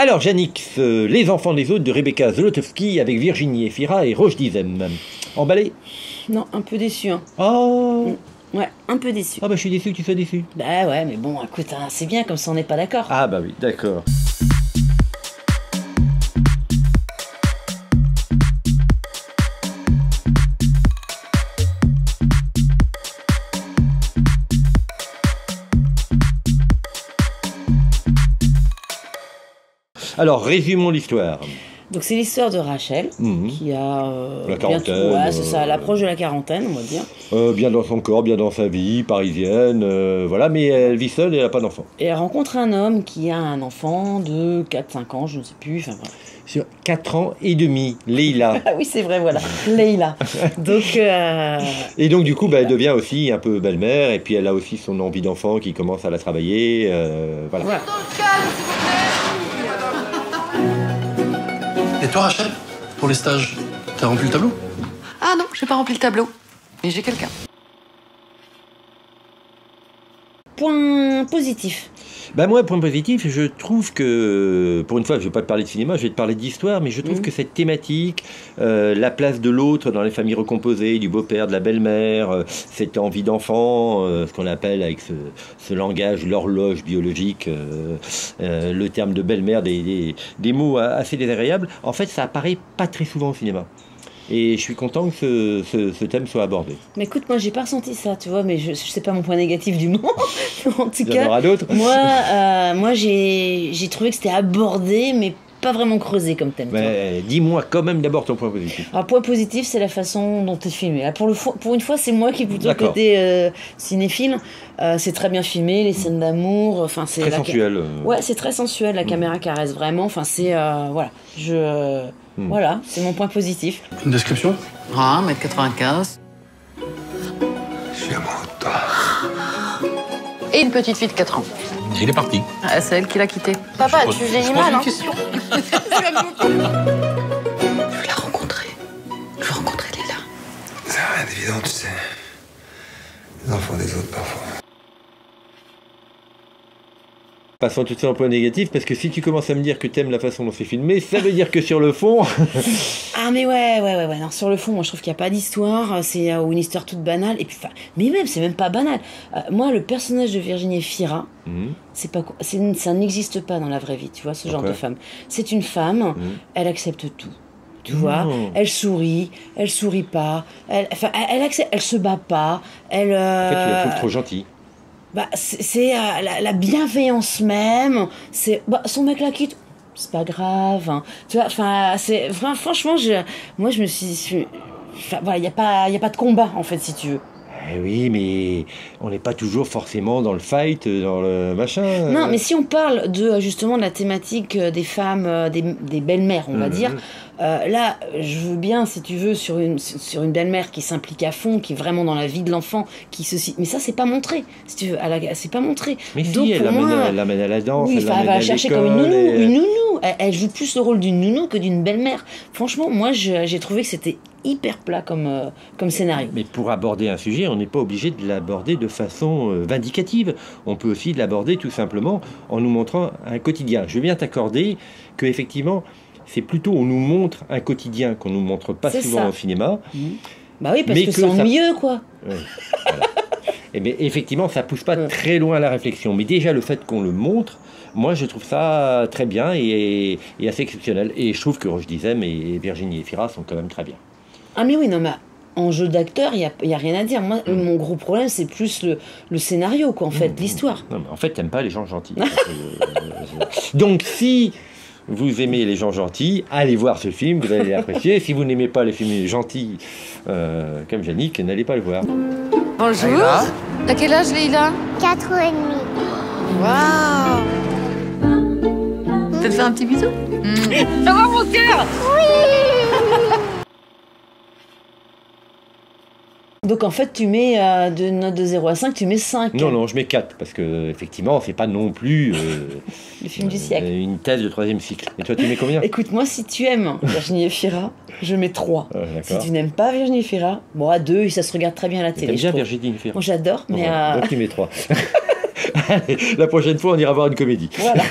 Alors, Janix, Les enfants des autres de Rebecca Zlotowski avec Virginie Efira et Roche Dizem. Emballé? Non, un peu déçu. Hein. Oh. Ouais, un peu déçu. Ah bah je suis déçu que tu sois déçu. Bah ouais, mais bon, écoute, hein, c'est bien comme ça on n'est pas d'accord. Ah bah oui, d'accord. Alors, résumons l'histoire. Donc c'est l'histoire de Rachel, qui a la quarantaine, ouais, c'est ça, l'approche de la quarantaine, on va dire. Bien dans son corps, bien dans sa vie, parisienne, voilà, mais elle vit seule et elle n'a pas d'enfant. Et elle rencontre un homme qui a un enfant de 4-5 ans, je ne sais plus, enfin bref. Sur 4 ans et demi, Leïla. Ah oui, c'est vrai, voilà, Leïla. Donc, et donc du coup, bah, elle devient aussi un peu belle-mère, et puis elle a aussi son envie d'enfant qui commence à la travailler, voilà. Voilà. Et toi, Rachel, pour les stages, t'as rempli le tableau? Ah non, j'ai pas rempli le tableau. Mais j'ai quelqu'un. Point positif. Bah moi, point positif, je trouve que, pour une fois, je vais pas te parler de cinéma, je vais te parler d'histoire, mais je trouve que cette thématique, la place de l'autre dans les familles recomposées, du beau-père, de la belle-mère, cette envie d'enfant, ce qu'on appelle avec ce langage, l'horloge biologique, le terme de belle-mère, des mots assez désagréables, en fait, ça apparaît pas très souvent au cinéma. Et je suis content que ce thème soit abordé. Mais écoute, moi j'ai pas ressenti ça, tu vois, mais je sais pas mon point négatif du moment. En tout Il y en aura d'autres. Moi j'ai trouvé que c'était abordé, mais pas vraiment creusé comme thème. Dis-moi quand même d'abord ton point positif. Alors, point positif, c'est la façon dont c'est filmé. Là, pour une fois, c'est moi qui ai plutôt côté cinéphile. C'est très bien filmé, les scènes d'amour. Enfin, c'est très sensuel. Ouais, c'est très sensuel. La caméra caresse vraiment. Enfin, c'est voilà. Voilà, c'est mon point positif. Une description? Ah, 1m95. Je suis amoureux de toi. Et une petite fille de 4 ans. Il est parti. Ah, c'est elle qui l'a quitté. Papa, tu vieillis mal, hein? Question. Je veux la rencontrer. Je veux rencontrer Leïla. C'est rien d'évident, tu sais. Les enfants des autres, parfois. Passons tout de suite en point négatif, parce que si tu commences à me dire que t'aimes la façon dont c'est filmé, ça veut dire que sur le fond... Ah mais ouais. Non, sur le fond, moi je trouve qu'il n'y a pas d'histoire, c'est une histoire toute banale, et puis mais même, c'est même pas banal. Moi, le personnage de Virginie Efira, ça n'existe pas dans la vraie vie, tu vois, ce genre de femme. C'est une femme, elle accepte tout. Tu vois, elle sourit pas, elle accepte, elle se bat pas, elle... En fait, tu la trouves trop gentille. Bah, c'est la bienveillance même. C'est son mec la quitte, c'est pas grave. Hein. Tu vois, enfin, franchement, moi, je me suis, voilà, y a pas de combat en fait, si tu veux. Eh oui, mais on n'est pas toujours forcément dans le fight, dans le machin. Non, mais si on parle justement de la thématique des femmes, des belles-mères, on va dire. Là, je veux bien, si tu veux, sur une belle-mère qui s'implique à fond, qui est vraiment dans la vie de l'enfant, mais ça, c'est pas montré. Si tu veux, c'est pas montré. Mais donc, si, elle l'amène à la danse, oui, elle va la chercher comme une nounou. Elle joue plus le rôle d'une nounou que d'une belle-mère. Franchement, moi, j'ai trouvé que c'était hyper plat comme scénario. Mais pour aborder un sujet, on n'est pas obligé de l'aborder de façon vindicative. On peut aussi l'aborder tout simplement en nous montrant un quotidien. Je veux bien t'accorder que effectivement, c'est plutôt on nous montre un quotidien qu'on nous montre pas souvent au cinéma. Bah oui, parce que c'est ennuyeux, quoi. Ouais, voilà. Et bien, effectivement, ça pousse pas très loin la réflexion. Mais déjà, le fait qu'on le montre, moi, je trouve ça très bien et assez exceptionnel. Et je trouve que Roche Dizem et Virginie Efira sont quand même très bien. Ah mais oui, non, mais en jeu d'acteur, il y a rien à dire. Moi, mon gros problème, c'est plus le scénario, quoi, en fait, l'histoire. Non, mais en fait, t'aimes pas les gens gentils. Donc, si vous aimez les gens gentils, allez voir ce film, vous allez l'apprécier. Si vous n'aimez pas les films gentils comme Yannick, n'allez pas le voir. Bonjour. Leïla. À quel âge, Leïla? 4 ans et demi. Waouh. Peut-être faire un petit bisou? Ça va, mon cœur? Donc en fait, tu mets de note de 0 à 5, tu mets 5. Non, je mets 4, parce que effectivement, c'est pas non plus le film du siècle. Une thèse de 3e cycle. Et toi, tu mets combien? Écoute, moi, si tu aimes Virginie Efira, je mets 3. Si tu n'aimes pas Virginie Efira, bon, à 2, ça se regarde très bien à la télé. T'aimes bien Virginie Efira? Moi, j'adore, mais... Donc tu mets 3. Allez, la prochaine fois, on ira voir une comédie. Voilà.